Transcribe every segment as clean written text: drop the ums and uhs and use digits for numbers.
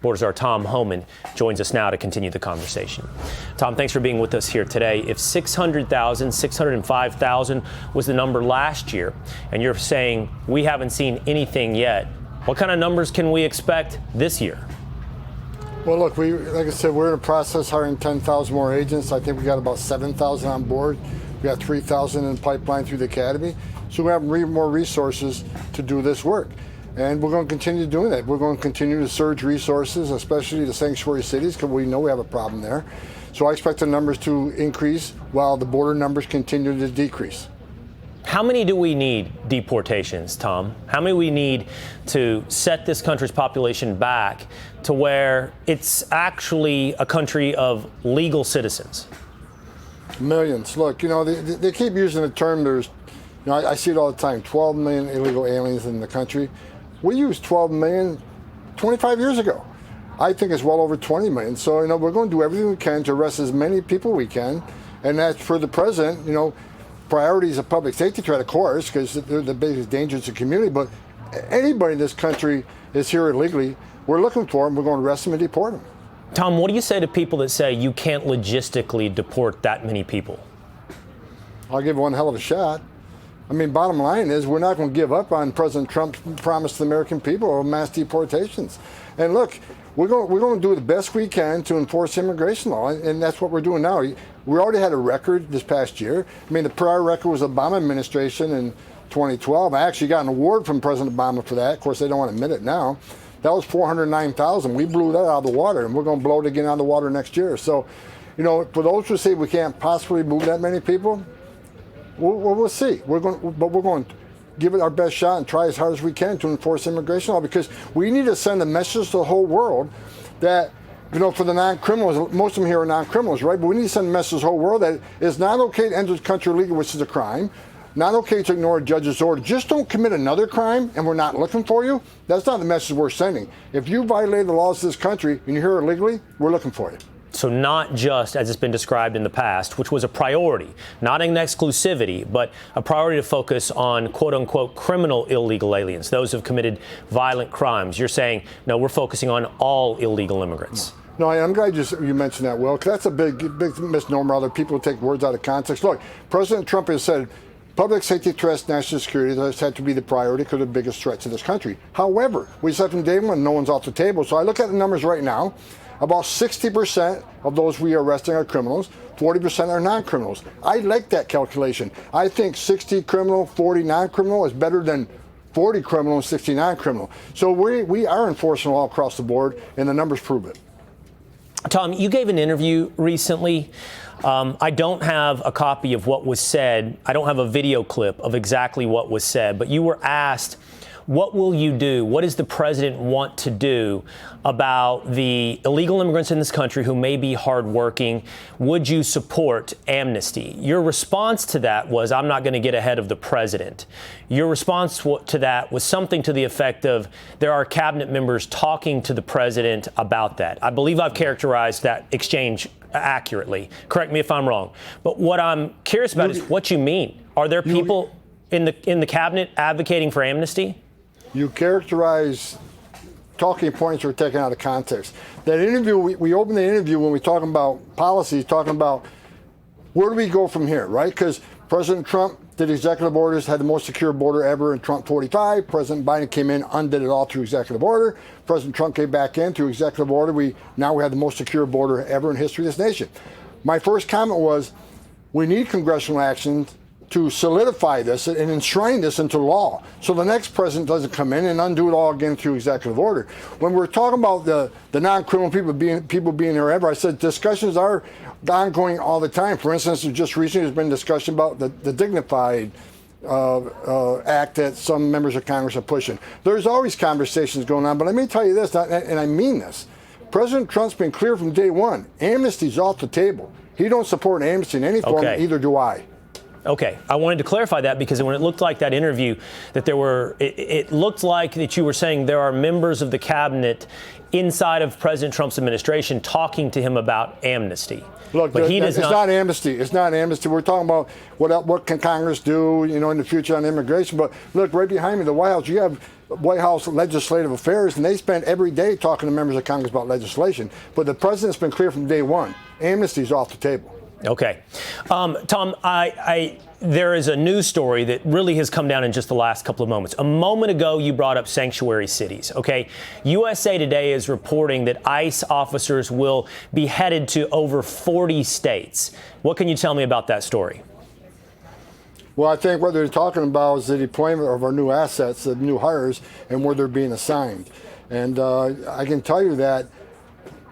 Border Czar Tom Homan joins us now to continue the conversation. Tom, thanks for being with us here today. If 600,000, 605,000 was the number last year, and you're saying we haven't seen anything yet, what kind of numbers can we expect this year? Well, look, like I said, we're in the process hiring 10,000 more agents. I think we got about 7,000 on board. We got 3,000 in pipeline through the academy. So we have more resources to do this work. And we're going to continue doing that. We're going to continue to surge resources, especially the sanctuary cities, because we know we have a problem there. So I expect the numbers to increase while the border numbers continue to decrease. How many do we need deportations, Tom? How many we need to set this country's population back to where it's actually a country of legal citizens? Millions. Look, they keep using the term, I see it all the time, 12 million illegal aliens in the country. We used 12 million 25 years ago. I think it's well over 20 million. So, we're going to do everything we can to arrest as many people we can. And that's for the president, priorities of public safety threat, of course, because they're the biggest danger to the community. But anybody in this country is here illegally. We're looking for them. We're going to arrest them and deport them. Tom, what do you say to people that say you can't logistically deport that many people? I'll give one hell of a shot. Bottom line is we're not going to give up on President Trump's promise to the American people of mass deportations. And look, we're going to do the best we can to enforce immigration law, and that's what we're doing now. We already had a record this past year. The prior record was the Obama administration in 2012. I actually got an award from President Obama for that. Of course, they don't want to admit it now. That was 409,000. We blew that out of the water, and we're going to blow it again out of the water next year. So, for those who say we can't possibly move that many people, we'll see. We're going to give it our best shot and try as hard as we can to enforce immigration law, because we need to send a message to the whole world that, for the non-criminals, most of them here are non-criminals, right? But we need to send a message to the whole world that it's not okay to enter the country illegally, which is a crime. Not okay to ignore a judge's order. Just don't commit another crime and we're not looking for you. That's not the message we're sending. If you violate the laws of this country and you're here illegally, we're looking for you. So not just as it's been described in the past, which was a priority, not an exclusivity, but a priority to focus on quote unquote criminal illegal aliens, those who have committed violent crimes. You're saying, no, we're focusing on all illegal immigrants. No, I'm glad you mentioned that, Will, because that's a big misnomer. Other people take words out of context. Look, President Trump has said public safety threats, national security, that's had to be the priority because of the biggest threat to this country. However, we said from day one, no one's off the table. So I look at the numbers right now. About 60% of those we are arresting are criminals, 40% are non-criminals. I like that calculation. I think 60 criminal, 40 non-criminal is better than 40 criminal and 60 non-criminal. So we are enforcing law across the board, and the numbers prove it. Tom, you gave an interview recently. I don't have a copy of what was said. I don't have a video clip of exactly what was said, but you were asked, what will you do? What does the president want to do about the illegal immigrants in this country who may be hardworking? Would you support amnesty? Your response to that was, I'm not going to get ahead of the president. Your response to that was something to the effect of, there are cabinet members talking to the president about that. I believe I've characterized that exchange accurately. Correct me if I'm wrong. But what I'm curious about is what you mean. Are there people in the cabinet advocating for amnesty? You characterize talking points were taken out of context. That interview, we opened the interview when we talking about policy, talking about where do we go from here, right? Because President Trump did executive orders, had the most secure border ever in Trump 45. President Biden came in, undid it all through executive order. President Trump came back in through executive order. Now we have the most secure border ever in history of this nation. My first comment was, we need congressional action to solidify this and enshrine this into law, so the next president doesn't come in and undo it all again through executive order. When we're talking about the non-criminal people being there ever, I said discussions are ongoing all the time. For instance, just recently there's been discussion about the Dignified Act that some members of Congress are pushing. There's always conversations going on, but let me tell you this, and I mean this. President Trump's been clear from day one, amnesty's off the table. He don't support amnesty in any form, either do I. Okay, I wanted to clarify that because when it looked like that interview, that it looked like that you were saying there are members of the cabinet inside of President Trump's administration talking to him about amnesty. Look, but it's not amnesty. It's not amnesty. We're talking about what can Congress do, in the future on immigration. But look, right behind me, the White House, you have White House Legislative Affairs, and they spend every day talking to members of Congress about legislation. But the president's been clear from day one. Amnesty's off the table. Okay. Tom, there is a news story that really has come down in just the last couple of moments. A moment ago, you brought up sanctuary cities, okay? USA Today is reporting that ICE officers will be headed to over 40 states. What can you tell me about that story? Well, I think what they're talking about is the deployment of our new assets, the new hires, and where they're being assigned. And I can tell you that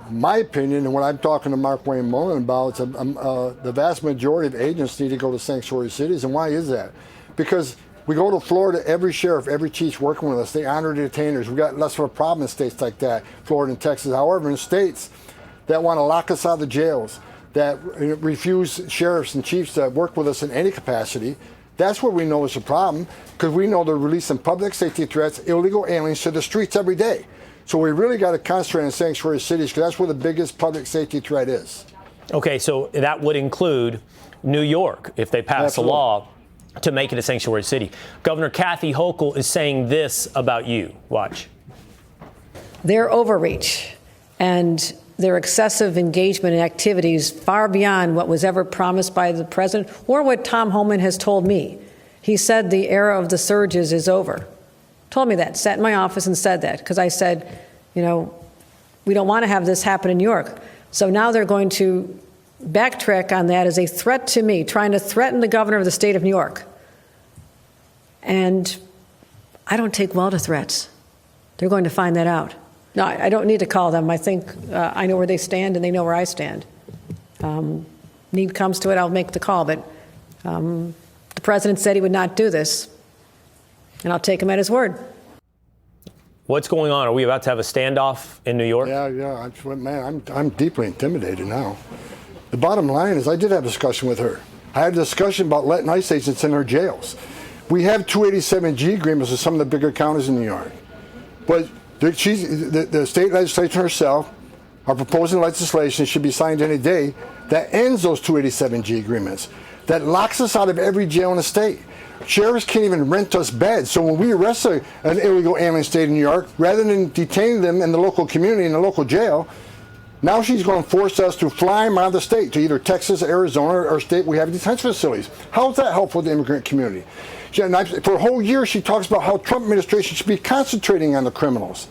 my opinion, and what I'm talking to Mark Wayne Mullen about, is the vast majority of agents need to go to sanctuary cities. And why is that? Because we go to Florida, every sheriff, every chief's working with us. They honor detainers. We've got less of a problem in states like that, Florida and Texas. However, in states that want to lock us out of the jails, that refuse sheriffs and chiefs to work with us in any capacity, that's where we know it's a problem, because we know they're releasing public safety threats, illegal aliens to the streets every day. So we really got to concentrate on sanctuary cities, because that's where the biggest public safety threat is. Okay, so that would include New York if they pass a law to make it a sanctuary city. Governor Kathy Hochul is saying this about you. Watch. Their overreach and their excessive engagement in activities far beyond what was ever promised by the president or what Tom Homan has told me. He said the era of the surges is over. Told me that, sat in my office and said that, because I said, we don't want to have this happen in New York. So now they're going to backtrack on that as a threat to me, trying to threaten the governor of the state of New York. And I don't take well to threats. They're going to find that out. No, I don't need to call them. I think I know where they stand and they know where I stand. Need comes to it, I'll make the call. But the president said he would not do this. And I'll take him at his word. What's going on? Are we about to have a standoff in New York? Yeah. I'm deeply intimidated now. The bottom line is I did have a discussion with her. I had a discussion about letting ICE agents in our jails. We have 287G agreements with some of the bigger counties in New York. But the state legislature herself are proposing legislation should be signed any day that ends those 287G agreements, that locks us out of every jail in the state. Sheriffs can't even rent us beds. So when we arrest an illegal alien state in New York, rather than detaining them in the local community, in the local jail, now she's going to force us to fly them out of the state to either Texas, Arizona, or state we have detention facilities. How is that helpful to the immigrant community? For a whole year, she talks about how Trump administration should be concentrating on the criminals.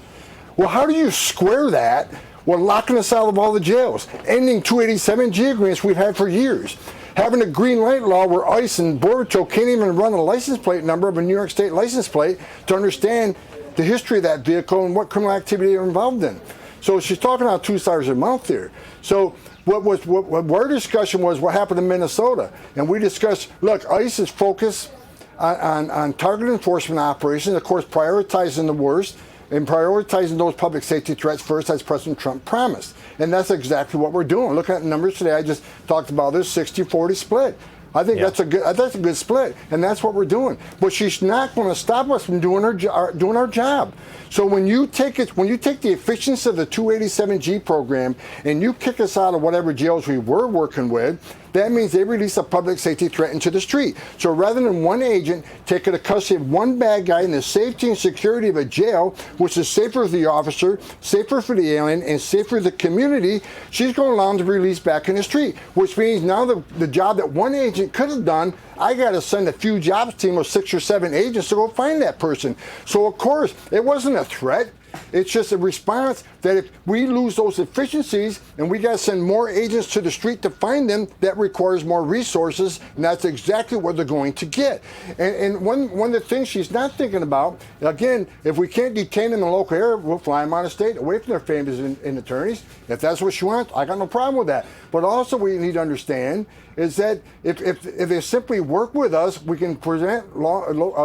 Well, how do you square that with locking us out of all the jails, ending 287G agreements we've had for years, having a green light law where ICE and Border Patrol can't even run a license plate number of a New York State license plate to understand the history of that vehicle and what criminal activity they're involved in. So she's talking out two sides of her mouth here. So what our discussion was what happened in Minnesota. And we discussed, look, ICE is focused on targeted enforcement operations, of course, prioritizing the worst and prioritizing those public safety threats first, as President Trump promised. And that's exactly what we're doing. Looking at the numbers today, I just talked about this 60-40 split. I think that's a good split, and that's what we're doing. But she's not going to stop us from doing our job. So when you take the efficiency of the 287G program and you kick us out of whatever jails we were working with, that means they release a public safety threat into the street. So rather than one agent taking the custody of one bad guy in the safety and security of a jail, which is safer for the officer, safer for the alien, and safer for the community, she's going to allow them to release back in the street, which means now the job that one agent could have done, I got to send a few jobs team of 6 or 7 agents to go find that person. So, of course, it wasn't a threat. It's just a response that if we lose those efficiencies and we got to send more agents to the street to find them, that requires more resources, and that's exactly what they're going to get. And one of the things she's not thinking about, again, if we can't detain them in the local area, we'll fly them out of state, away from their families and attorneys. If that's what she wants, I got no problem with that. But also what you need to understand is that if they simply work with us, we can prevent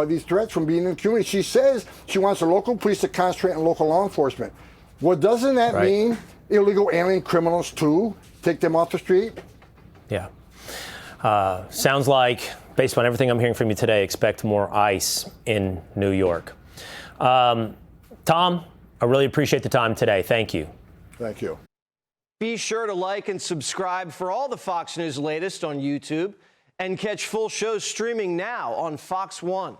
these threats from being in the community. She says she wants the local police to concentrate on local law enforcement. Well, doesn't that mean illegal alien criminals too? Take them off the street? Yeah. Sounds like based on everything I'm hearing from you today, expect more ICE in New York. Tom, I really appreciate the time today. Thank you. Thank you. Be sure to like and subscribe for all the Fox News latest on YouTube and catch full shows streaming now on Fox One.